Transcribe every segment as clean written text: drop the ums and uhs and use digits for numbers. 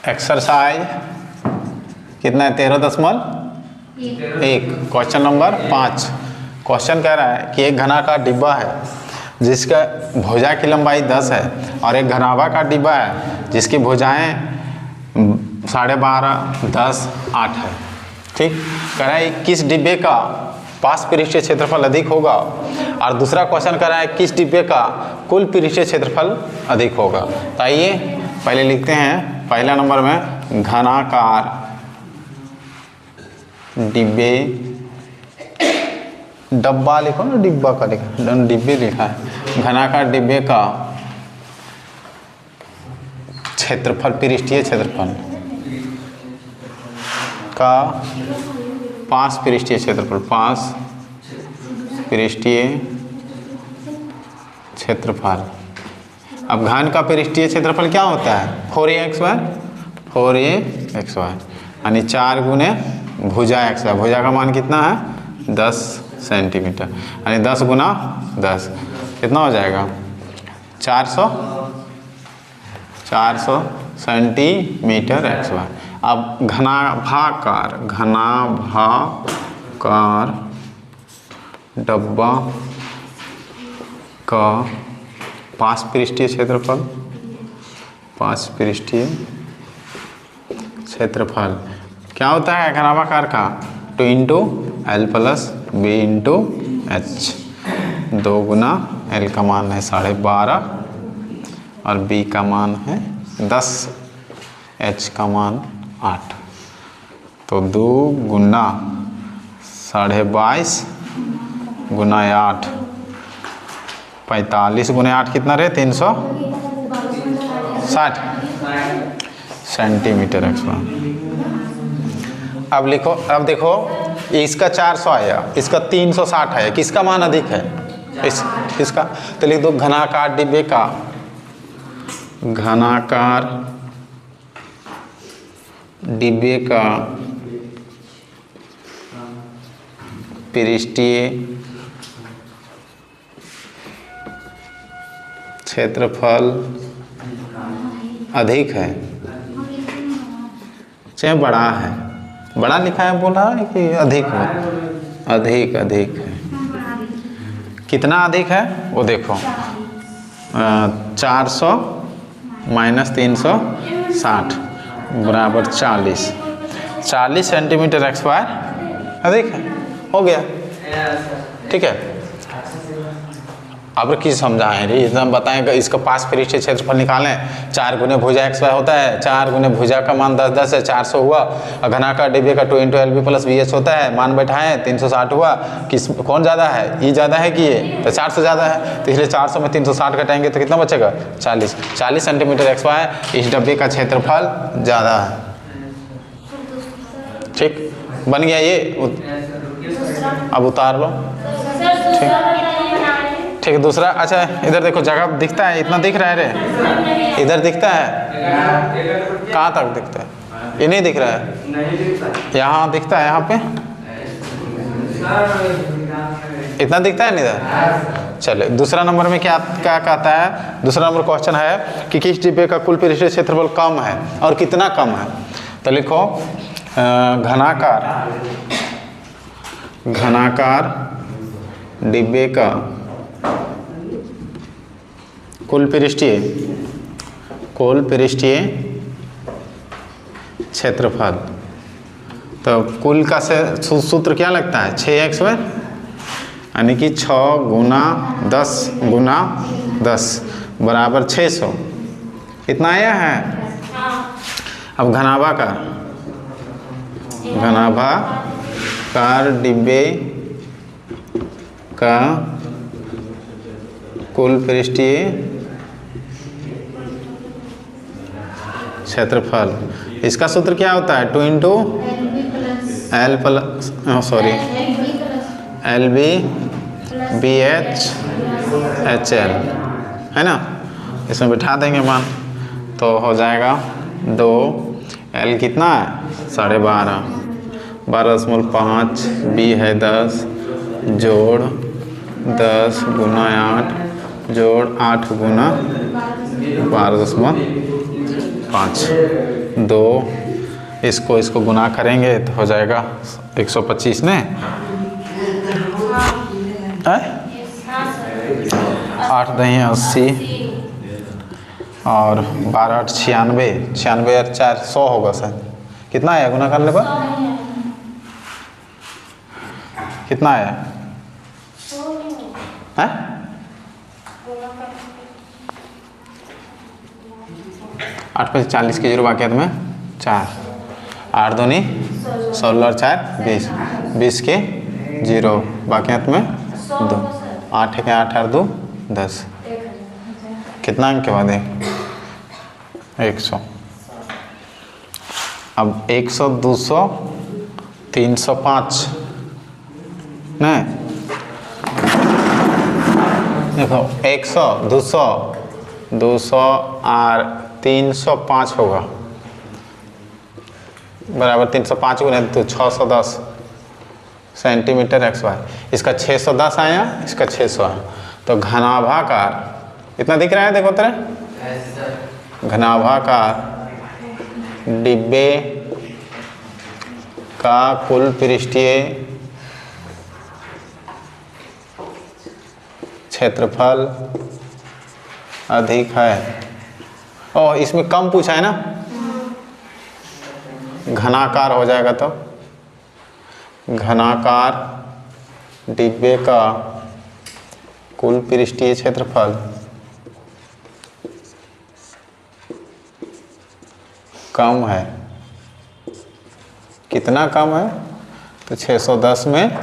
Exercise कितना है 13.1। Question number 5। Question कह रहा है कि एक घनाकार डिब्बा है जिसका भुजा की लंबाई 10 है और एक घनाभाकार डिब्बा है जिसकी भुजाएं 12.5, 10, 8 है। ठीक, कह रहा है किस डिब्बे का पास पृष्ठीय क्षेत्रफल अधिक होगा, और दूसरा क्वेश्चन कर रहा है किस डिब्बे का कुल पृष्ठीय क्षेत्रफल अधिक होगा। तो आइए पहले लिखते हैं पहला नंबर में घनाकार डिब्बे, डब्बा लिखो ना, डिब्बा का लिखा, डिब्बे लिखा है। घनाकार डिब्बे का क्षेत्रफल, पृष्ठीय क्षेत्रफल का पास पृष्ठीय क्षेत्रफल, पास पृष्ठीय क्षेत्रफल। अब घन का पृष्ठीय क्षेत्रफल क्या होता है 4ax², 4ax², यानी 4 गुने भुजा x²। भुजा का मान कितना है 10 सेंटीमीटर, यानी 10 गुना 10 कितना हो जाएगा 400 सेंटीमीटर x²। अब घनाभाकार डब्बा का पास पृष्ठीय क्षेत्रफल, पास पृष्ठीय क्षेत्रफल क्या होता है घनाभाकार का 2 × L + B × H। 2 गुना L का मान है 12.5 और B का मान है 10, H का मान 8। तो 2 गुना 22.5 गुना 8, 45 गुना 8 कितना रहे 360 सेंटीमीटर x²। अब लिखो, अब देखो इसका 400 आया, इसका 360 है, किसका मान अधिक है इसका। तो लिख दो घनाकार डिब्बे का, घनाकार डिब्बे का पृष्ठीय क्षेत्रफल अधिक है, चाहे बड़ा है, बड़ा लिखा है बोला है कि अधिक है, अधिक है। कितना अधिक है वो देखो 400 - 360 बराबर 40 सेंटीमीटर x² अधिक है, हो गया। ठीक है, अब किस समझाएं रे, हम बताएं इसका पास पृष्ठीय क्षेत्रफल निकालें। 4 गुने भुजा x² होता है, 4 गुने भुजा का मान 10 है, 400 हुआ। घनाकार डिब्बे का 2 × LB + BH होता है, मान बैठाएं 360 हुआ। किस कौन ज़्यादा है, ये ज़्यादा है कि ये, तो 400 ज़्यादा है, तो इसलिए 400 में 360 घटाएंगे तो कितना बचेगा 40 सेंटीमीटर x² इस डब्बे का क्षेत्रफल ज़्यादा है। ठीक, बन गया ये। अब उतार लो। ठीक है, दूसरा। अच्छा इधर देखो, जगह दिखता है, इतना दिख रहा है रे, इधर दिखता है, कहाँ तक दिखता है, ये नहीं दिख रहा है, यहाँ दिखता है, यहाँ पे इतना दिखता है नहीं इधर। चले दूसरा नंबर में क्या कहता है। दूसरा नंबर क्वेश्चन है कि किस डिब्बे का कुल पृष्ठीय क्षेत्रफल कम है और कितना कम है। तो लिखो घनाकार डिब्बे का कुल पृष्ठीय क्षेत्रफल। तो कुल का सूत्र क्या लगता है 6x², यानी कि 6 गुना 10 गुना 10 बराबर 600, इतना आया है। अब घनाभाकार डिब्बे का कुल पृष्ठीय क्षेत्रफल, इसका सूत्र क्या होता है 2 × LB BH HL है ना। इसमें बिठा देंगे मान, तो हो जाएगा 2 L कितना है 12.5, 12.5 B है 10 जोड़ 10 गुना 8 जोड़ 8 गुना 12.5 2 इसको गुना करेंगे तो हो जाएगा 125 ने 8 दही 80 और 12 8 96 96 और 4 100 होगा सर। कितना आया गुना करने पर? कितना आया? 8 पे 40 की 0 बाकी में 4 8 दूनी 16 और 4 20 20 के 0 बाकी में 2 8 के 8 और 2 10 कितना अंक के बाद है? 100। अब 100 200 305 नहीं देखो 100 200 200 और 305 होगा बराबर 305 गुने तो 610 सेंटीमीटर XY। इसका 610 आया, इसका 600 आया, तो घनाभाकार इतना दिख रहा है। देखो तेरे घनाभाकार डिब्बे का कुल पृष्ठीय क्षेत्रफल अधिक है। और इसमें कम पूछा है ना, घनाकार हो जाएगा तो घनाकार डिब्बे का कुल पृष्ठीय क्षेत्रफल कम है। कितना कम है? तो 610 में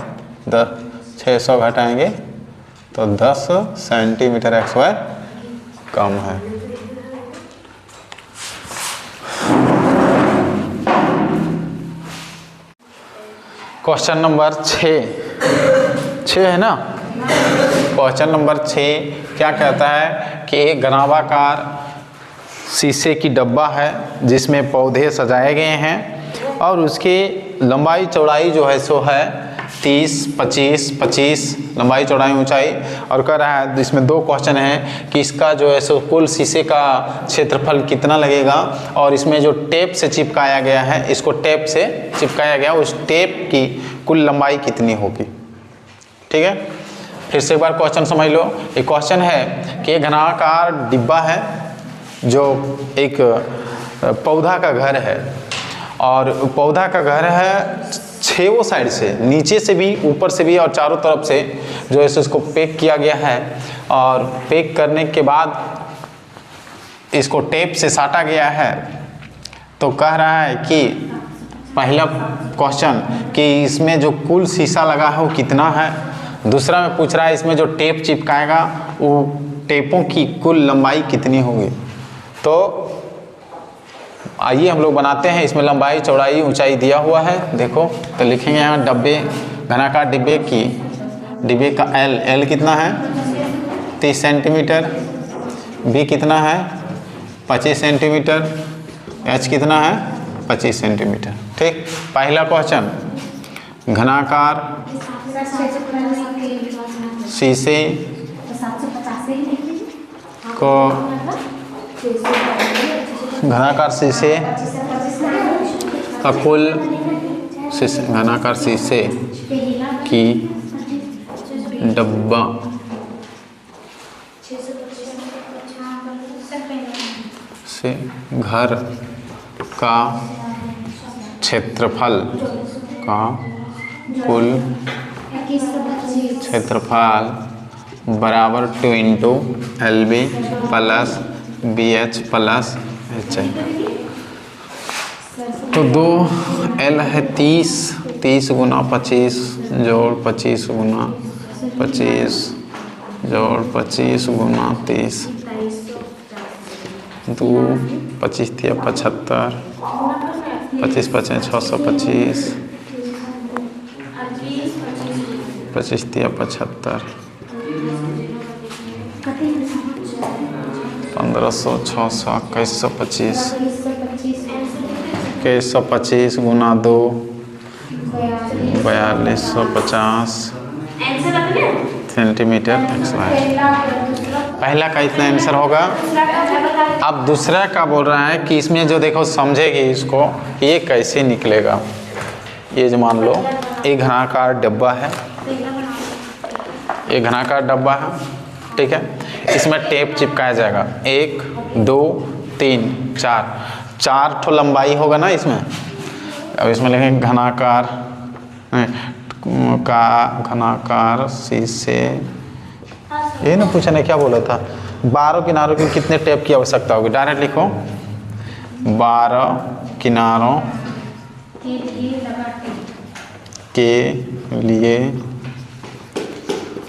600 घटाएंगे तो 10 सेंटीमीटर XY कम है। क्वेश्चन नंबर 6 है ना। क्वेश्चन नंबर 6 क्या कहता है कि एक घनाभाकार शीशे की डब्बा है जिसमें पौधे सजाए गए हैं और उसकी लंबाई चौड़ाई जो है सो है 30 25 25 लंबाई चौड़ाई ऊंचाई। और कह रहा है इसमें 2 क्वेश्चन हैं कि इसका जो है सो कुल शीशे का क्षेत्रफल कितना लगेगा और इसमें जो टेप से चिपकाया गया है, इसको टेप से चिपकाया गया, उस टेप की कुल लंबाई कितनी होगी। ठीक है, फिर से एक बार क्वेश्चन समझ लो। एक क्वेश्चन है कि एक घनाकार डिब्बा है जो एक पौधा का घर है और पौधा का घर है 6 साइड से, नीचे से भी ऊपर से भी और चारों तरफ से जो है इसको पैक किया गया है। और पैक करने के बाद इसको टेप से साटा गया है। तो कह रहा है कि पहला क्वेश्चन कि इसमें जो कुल शीशा लगा है वो कितना है। दूसरा में पूछ रहा है इसमें जो टेप चिपकाएगा वो टेपों की कुल लंबाई कितनी होगी। तो आइए हम लोग बनाते हैं। इसमें लंबाई चौड़ाई ऊंचाई दिया हुआ है, देखो तो लिखेंगे यहाँ डब्बे घनाकार डिब्बे का L कितना है 30 सेंटीमीटर, B कितना है 25 सेंटीमीटर, H कितना है 25 सेंटीमीटर। ठीक, पहला क्वेश्चन घनाकार शीशे को घनाकार शीशे का कुल घनाकार शीशे की डब्बा से घर का क्षेत्रफल का कुल क्षेत्रफल बराबर 2 × LB plus BH plus HI। तो 2L है 30 गुना 25 जोड़ 25 गुना 25 जोड़ 25 गुना 30 2 25 × 75 25 5 625 25 × 75 1500 600 2125 2125 गुना 2 4250 सेंटीमीटर XY। पहला का इतना आंसर होगा अब दूसरा क्या बोल रहा है कि इसमें जो देखो समझेगी इसको, ये कैसे निकलेगा। ये जो मान लो एक घनाकार डब्बा है, एक घनाकार डब्बा है, ठीक है। इसमें टेप चिपकाया जाएगा, 1 2 3 4, 4 ठो लंबाई होगा ना इसमें। अब इसमें लिखेंगे घनाकार का घनाकार शीशे, ये ना पूछने क्या बोला था, 12 किनारों के कितने टेप की आवश्यकता होगी। डायरेक्ट लिखो 12 किनारों के लिए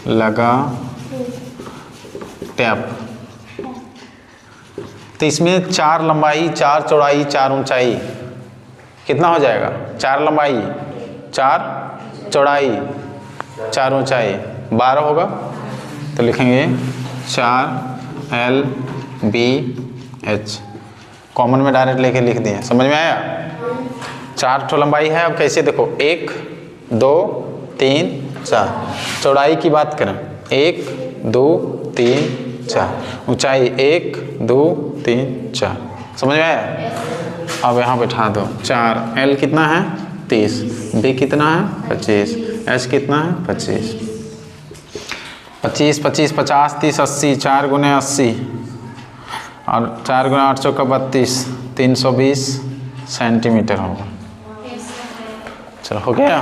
लगा टैप। तो इसमें 4 लंबाई, 4 चौड़ाई, 4 ऊंचाई, कितना हो जाएगा? 4 लंबाई, 4 चौड़ाई, 4 ऊंचाई, 12 होगा। तो लिखेंगे 4LBH, कॉमन में डायरेक्ट लेके लिख दिए। समझ में आया? 4 ठो लंबाई है। अब कैसे देखो, 1 2 3 4, चौड़ाई की बात करें 1 2 3 4, ऊंचाई 1 2 3 4। समझ में आया? अब यहाँ बैठा दो 4, L कितना है 30, B कितना है 25, H कितना है 25, 25 25 50 30 80, 4 गुने 80 और 4 गुना 8 चौका 32, 320 सेंटीमीटर होगा। चलो हो गया।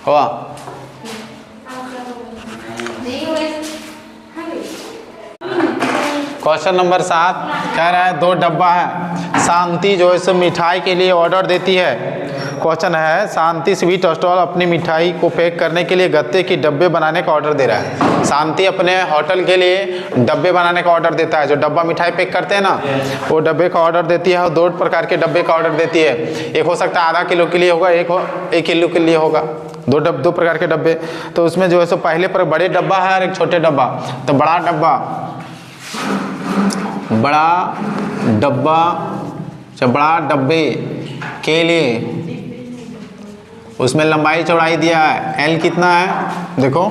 हुआ? क्वेश्चन नंबर 7 कह रहा है 2 डब्बा है, शांति जो है सो मिठाई के लिए ऑर्डर देती है। क्वेश्चन है शांति स्वीट स्टॉल अपनी मिठाई को पैक करने के लिए गत्ते की डब्बे बनाने का ऑर्डर दे रहा है। शांति अपने होटल के लिए डब्बे बनाने का ऑर्डर देता है, जो डब्बा मिठाई पैक करते हैं ना, वो डब्बे का ऑर्डर देती है और 2 प्रकार के डब्बे का ऑर्डर देती है। एक हो सकता है आधा किलो के लिए होगा, 1 किलो के लिए होगा, 2 प्रकार के डब्बे। तो उसमें जो है सो पहले पर बड़े डब्बा है और एक छोटे डब्बा। तो बड़ा डब्बे के लिए उसमें लंबाई चौड़ाई दिया है। L कितना है देखो,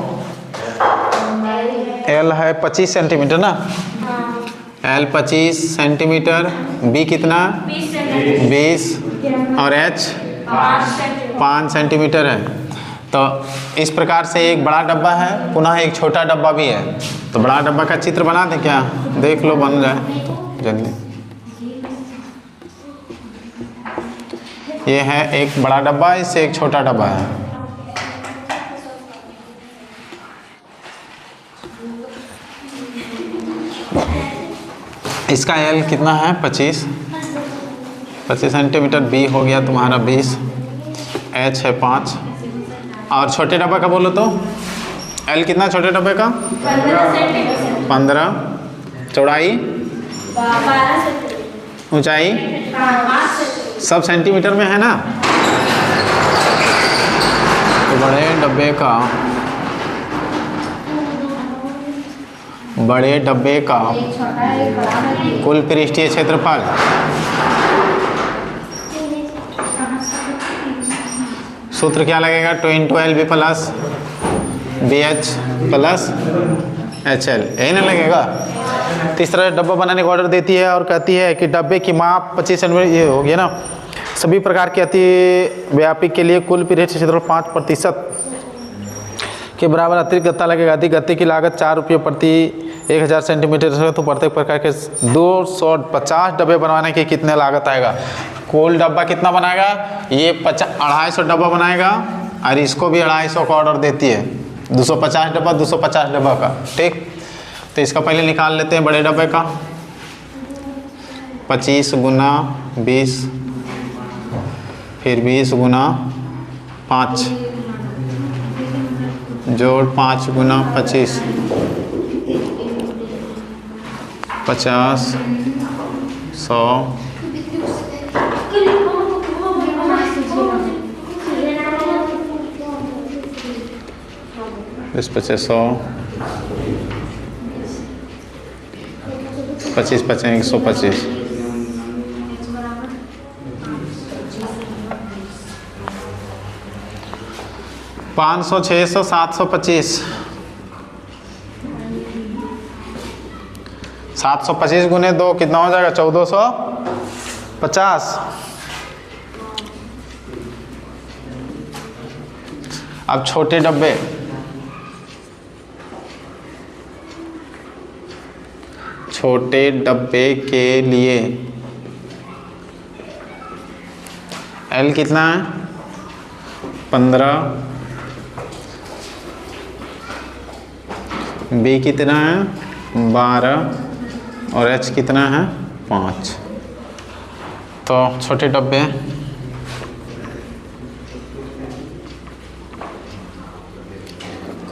L है 25 सेंटीमीटर ना, L 25 सेंटीमीटर, B कितना 20 और H 5 सेंटीमीटर है। तो इस प्रकार से एक बड़ा डब्बा है, पुनः एक छोटा डब्बा भी है। तो बड़ा डब्बा का चित्र बना दें क्या? देख लो बन जाए तो जल्दी। ये है एक बड़ा डब्बा, इससे एक छोटा डब्बा है। इसका L कितना है 25 सेंटीमीटर, B हो गया तुम्हारा 20, H है 5 और छोटे डब्बा का बोलो तो L कितना छोटे डब्बे का 15, चौड़ाई ऊंचाई सब सेंटीमीटर में है ना। तो बड़े डब्बे का कुल पृष्ठीय क्षेत्रफल सूत्र क्या लगेगा? 2 प्लस BH प्लस HL, यही ना लगेगा। तीसरा डब्बा बनाने का ऑर्डर देती है और कहती है कि डब्बे की माप 25 सेंटीमीटर, ये हो गया ना। सभी प्रकार के अति व्यापी के लिए कुल पृष्ठीय क्षेत्रफल 5% के बराबर अतिरिक्त गत्ता लगेगा। अधिक गत्ते की लागत 4 रुपये प्रति 1000 सेंटीमीटर है। तो प्रत्येक प्रकार के 250 डब्बे बनवाने की कितने लागत आएगा? कुल डब्बा कितना बनाएगा? ये 250 डब्बा बनाएगा और इसको भी 250 का ऑर्डर देती है। 250 डब्बा का, ठीक। तो इसका पहले निकाल लेते हैं बड़े डब्बे का। 25 गुना 20 फिर 20 गुना 5 जोड़ 5 गुना 25, 50 100 इस 100 25 25 125। 500, 600, 725, 725 गुने 2 कितना हो जाएगा? 1450। अब छोटे डब्बे, छोटे डब्बे के लिए L कितना है? 15, B कितना है? 12 और H कितना है? 5। तो छोटे डब्बे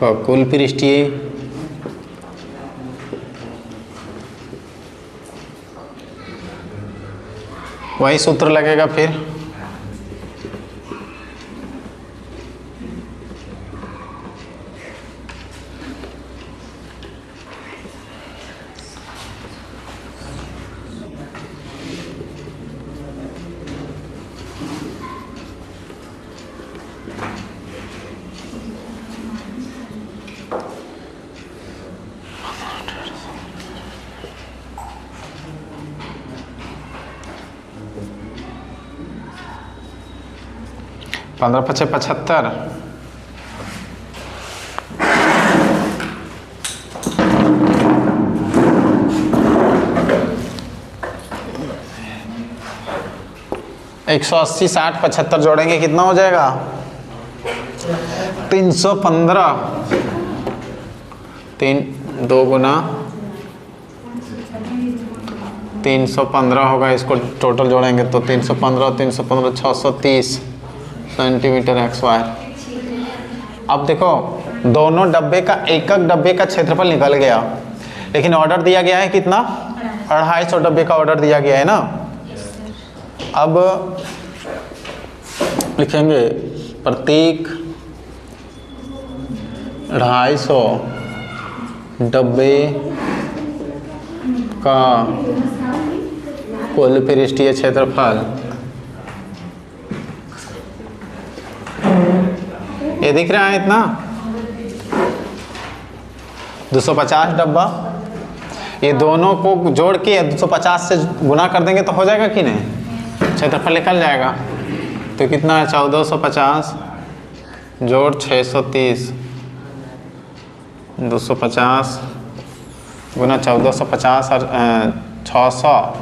का कुल पृष्ठीय वही सूत्र लगेगा फिर। पंद्रह 5 75, एक 180, 60, 75 जोड़ेंगे कितना हो जाएगा? 315। 2 गुना 315 होगा, इसको टोटल जोड़ेंगे तो 315, 315 630 सेंटीमीटर XY। अब देखो दोनों डब्बे का एक डब्बे का क्षेत्रफल निकल गया, लेकिन ऑर्डर दिया गया है कितना? 250 डब्बे का ऑर्डर दिया गया है ना। अब लिखेंगे प्रत्येक 250 डब्बे का कुल पृष्ठीय क्षेत्रफल, ये दिख रहा है इतना 250 डब्बा, ये दोनों को जोड़ के 250 से गुना कर देंगे तो हो जाएगा कि नहीं? क्षेत्रफल निकल जाएगा। तो कितना है? 1450 जोड़ 630, 250 गुना 1450 और 600,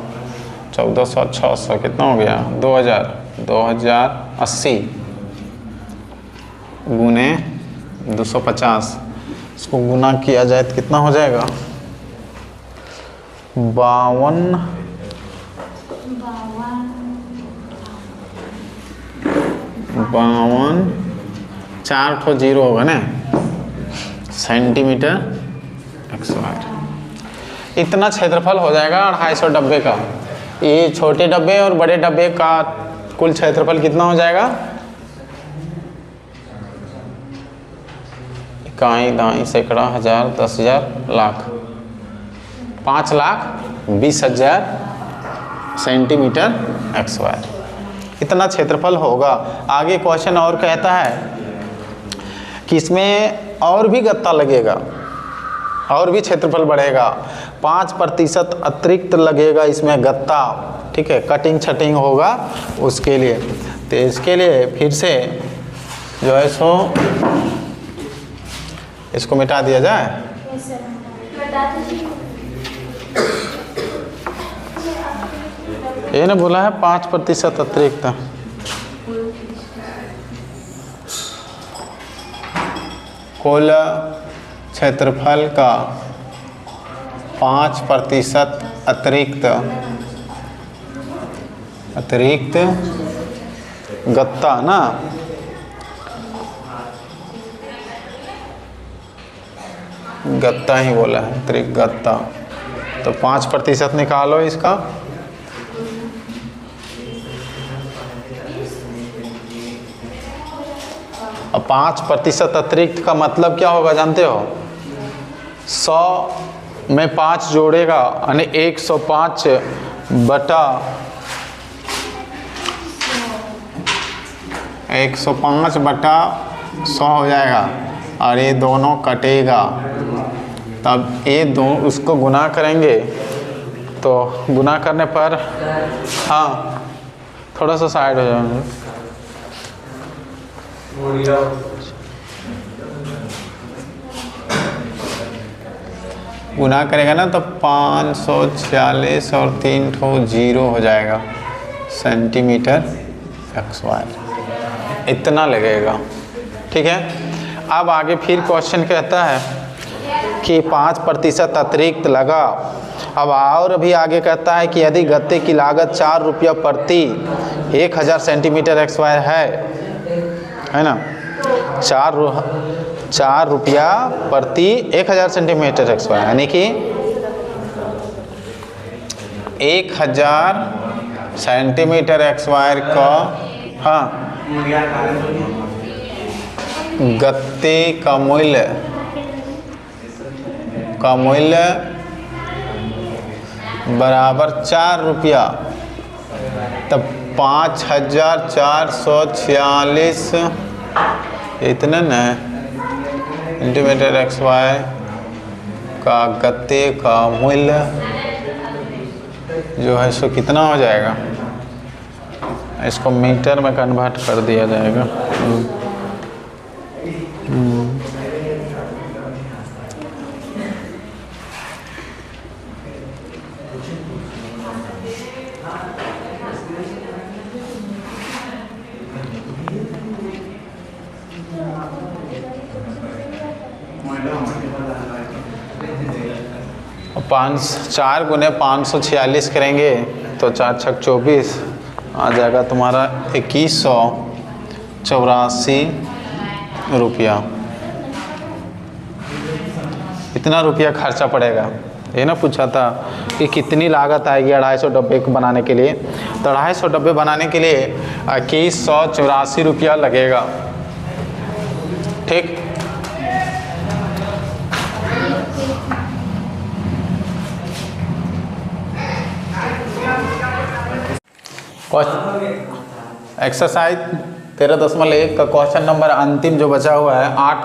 1400 600 कितना हो गया? 2080 गुने 250, इसको गुना किया जाए तो कितना हो जाएगा? 52 4 ठो 0 होगा ना सेंटीमीटर XY। इतना क्षेत्रफल हो जाएगा 250 डब्बे का। ये छोटे डब्बे और बड़े डब्बे का कुल क्षेत्रफल कितना हो जाएगा? इकाई, दाई, सैकड़ा, हजार, 10,000, लाख, 5,20,000 सेंटीमीटर XY। इतना क्षेत्रफल होगा। आगे क्वेश्चन और कहता है कि इसमें और भी गत्ता लगेगा, और भी क्षेत्रफल बढ़ेगा, 5% अतिरिक्त लगेगा इसमें गत्ता, ठीक है, कटिंग छटिंग होगा उसके लिए। तो इसके लिए फिर से जो है सो इसको मिटा दिया जाए। ये ना बोला है 5% अतिरिक्त, कुल क्षेत्रफल का 5% अतिरिक्त गत्ता ना, गत्ता ही बोला है, अतिरिक्त गत्ता। तो 5% निकालो इसका, अब 5% अतिरिक्त का मतलब क्या होगा जानते हो? 100 में 5 जोड़ेगा यानी 105 बटा 105 बटा 100 हो जाएगा और ये दोनों कटेगा, तब ये दो उसको गुना करेंगे तो गुना करने पर, हाँ थोड़ा सा साइड हो जाएंगे, गुना करेगा ना तो 546 और 3 ठो 0 हो जाएगा सेंटीमीटर XY, इतना लगेगा। ठीक है, अब आगे फिर क्वेश्चन कहता है कि 5% अतिरिक्त लगा। अब और भी आगे कहता है कि यदि गत्ते की लागत 4 रुपया प्रति 1000 सेंटीमीटर XY है ना, 4 रुपया प्रति 1000 सेंटीमीटर XY, यानी कि 1000 सेंटीमीटर XY का, हाँ, गत्ते का मूल्य बराबर 4 रुपया, तब 5446 इतना न सेंटीमीटर XY का गत्ते का मूल्य जो है सो कितना हो जाएगा, इसको मीटर में कन्वर्ट कर दिया जाएगा। 4 गुने 546 करेंगे तो 4 छक 24 आ जाएगा तुम्हारा 2184 रुपया। इतना रुपया खर्चा पड़ेगा। ये ना पूछा था कि कितनी लागत आएगी 250 डब्बे को बनाने के लिए, तो 250 डब्बे बनाने के लिए 2184 रुपया लगेगा। ठीक, एक्सरसाइज 13.1 का क्वेश्चन नंबर अंतिम जो बचा हुआ है 8,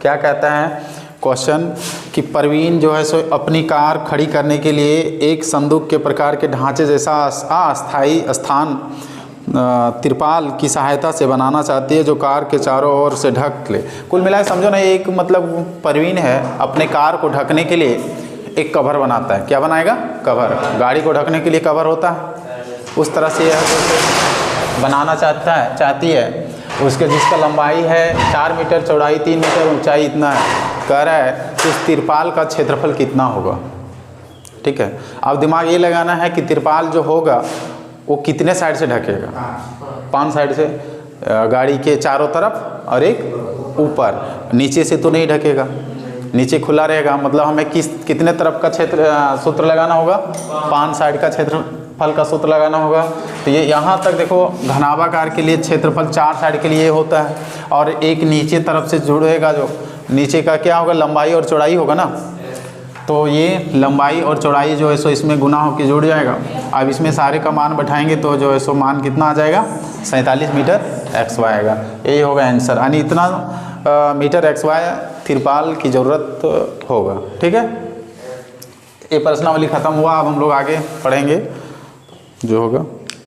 क्या कहता है क्वेश्चन कि प्रवीण जो है सो अपनी कार खड़ी करने के लिए एक संदूक के प्रकार के ढांचे जैसा अस्थायी स्थान तिरपाल की सहायता से बनाना चाहती है जो कार के चारों ओर से ढक ले। कुल मिलाकर समझो ना, एक मतलब प्रवीण है अपने कार को ढकने के लिए एक कवर बनाता है। क्या बनाएगा? कवर। गाड़ी को ढकने के लिए कवर होता है, उस तरह से यह बनाना चाहती है। उसके जिसका लंबाई है 4 मीटर, चौड़ाई 3 मीटर, ऊंचाई इतना है। कह रहा है कि उस तिरपाल का क्षेत्रफल कितना होगा। ठीक है, अब दिमाग ये लगाना है कि तिरपाल जो होगा वो कितने साइड से ढकेगा। 5 साइड से, गाड़ी के चारों तरफ और एक ऊपर। नीचे से तो नहीं ढकेगा, नीचे खुला रहेगा। मतलब हमें कितने तरफ का सूत्र लगाना होगा? 5 साइड का क्षेत्रफल का सूत्र लगाना होगा। तो ये यहाँ तक देखो, घनाभाकार के लिए क्षेत्रफल 4 साइड के लिए होता है, और एक नीचे तरफ से जुड़ेगा। जो नीचे का क्या होगा? लंबाई और चौड़ाई होगा ना। तो ये लंबाई और चौड़ाई जो है सो इसमें गुना होकर जुड़ जाएगा। अब इसमें सारे का मान बैठाएंगे तो जो है सो मान कितना आ जाएगा? 47 मीटर XY आएगा। यही होगा आंसर, यानी इतना मीटर XY तिरपाल की ज़रूरत होगा। ठीक है, ये प्रश्नावली ख़त्म हुआ। अब हम लोग आगे पढ़ेंगे जो होगा।